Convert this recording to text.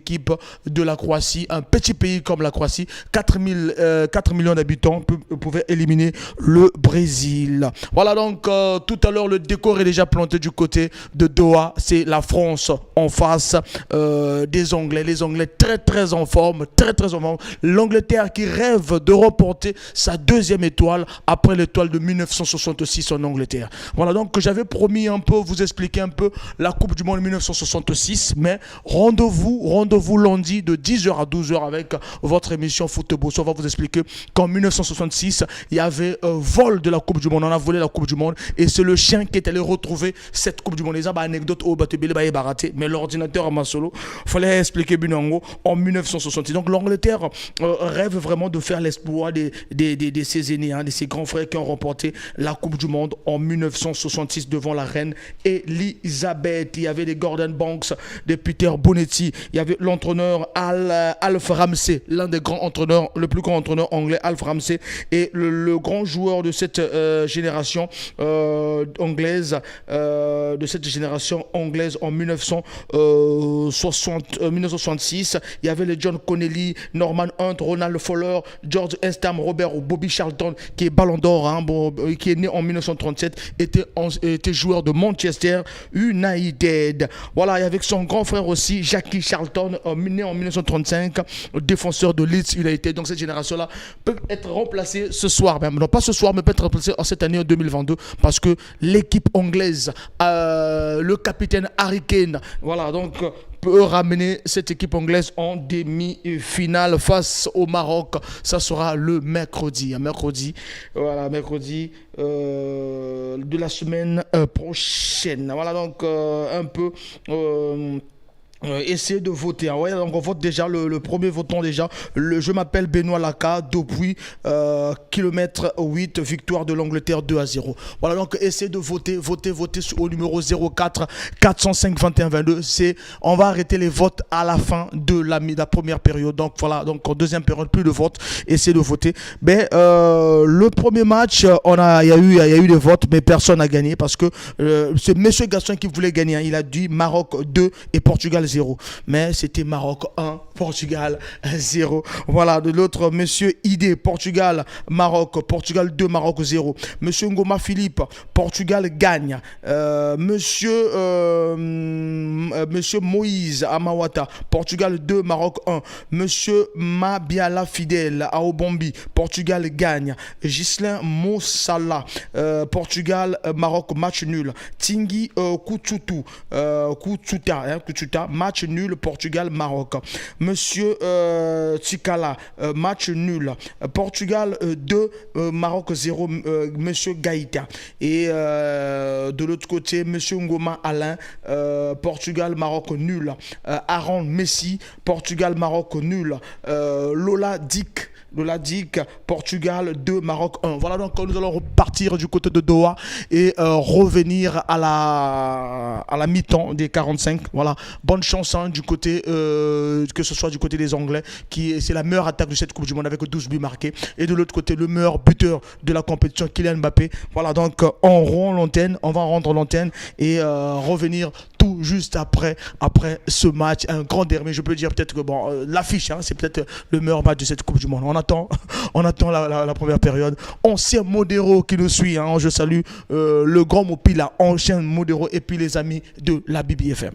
l'équipe de la Croatie, un petit pays comme la Croatie, 4 millions d'habitants, pouvait éliminer le Brésil. Voilà donc tout à l'heure le décor est déjà planté du côté de Doha, c'est la France en face des Anglais, les Anglais très en forme, très en forme. L'Angleterre qui rêve de remporter sa deuxième étoile après l'étoile de 1966 en Angleterre. Voilà donc j'avais promis un peu vous expliquer un peu la Coupe du Monde 1966, mais rendez-vous lundi de 10h à 12h avec votre émission Football. On va vous expliquer qu'en 1966, il y avait un vol de la Coupe du Monde. On a volé la Coupe du Monde et c'est le chien qui est allé retrouver cette Coupe du Monde. Les anecdotes au Batebele baraté, mais l'ordinateur à Masolo, fallait expliquer Binango en 1966. Donc l'Angleterre rêve vraiment de faire l'exploit de ses aînés, de ses grands frères qui ont remporté la Coupe du Monde en 1966 devant la reine Elisabeth. Il y avait des Gordon Banks, des Peter Bonetti, il y avait l'entraîneur Alf Ramsey, l'un des grands entraîneurs, le plus grand entraîneur anglais, Alf Ramsey, et le grand joueur de cette génération anglaise, en 1966. Il y avait les John Connelly, Norman Hunt, Ronald Fowler, George Estam, Robert ou Bobby Charlton, qui est Ballon d'Or, qui est né en 1937, était joueur de Manchester United. Voilà, et avec son grand frère aussi, Jackie Charlton, né en 1935, défenseur de Leeds United. Donc cette génération-là peut être remplacée ce soir, même non pas ce soir, mais peut être remplacée en cette année en 2022, parce que l'équipe anglaise, le capitaine Harry Kane, voilà, donc peut ramener cette équipe anglaise en demi-finale face au Maroc. Ça sera le mercredi. Mercredi de la semaine prochaine. Voilà donc un peu... essayez de voter. Ouais, donc on vote déjà le premier votant déjà. Je m'appelle Benoît Laka depuis kilomètre 8, victoire de l'Angleterre 2-0. Voilà donc essayez de voter au numéro 04 405 21 22. On va arrêter les votes à la fin de la première période. Donc voilà, donc en deuxième période plus de votes. Essayez de voter. Mais le premier match, il y a eu des votes, mais personne n'a gagné parce que c'est Monsieur Gaston qui voulait gagner. Il a dit Maroc 2 et Portugal 0. Mais c'était Maroc 1, Portugal 0. Voilà, de l'autre, Monsieur Idé, Portugal 2, Maroc 0. Monsieur Ngoma Philippe, Portugal gagne. Monsieur Moïse Amawata, Portugal 2, Maroc 1. Monsieur Mabiala Fidel Aobombi, Portugal gagne. Ghislain Mossala, Portugal, Maroc, match nul. Tingui Kutsuta, match nul, Portugal, Maroc. Monsieur Tsikala, match nul. Portugal 2, Maroc 0, Monsieur Gaïta. Et de l'autre côté, Monsieur Ngoma Alain, Portugal, Maroc nul. Aaron Messi, Portugal, Maroc nul. Lola Dick, Portugal 2, Maroc 1. Voilà donc nous allons repartir du côté de Doha et revenir à la mi-temps des 45. Voilà, bonne chance du côté que ce soit du côté des Anglais c'est la meilleure attaque de cette Coupe du Monde avec 12 buts marqués, et de l'autre côté le meilleur buteur de la compétition, Kylian Mbappé. Voilà donc on va rendre l'antenne et revenir tout juste après ce match, un grand derby. Je peux dire peut-être que l'affiche, c'est peut-être le meilleur match de cette Coupe du Monde. On attend la première période. Ancien Modero qui nous suit, je salue le grand Mopila, ancien Modero, et puis les amis de la BBFM.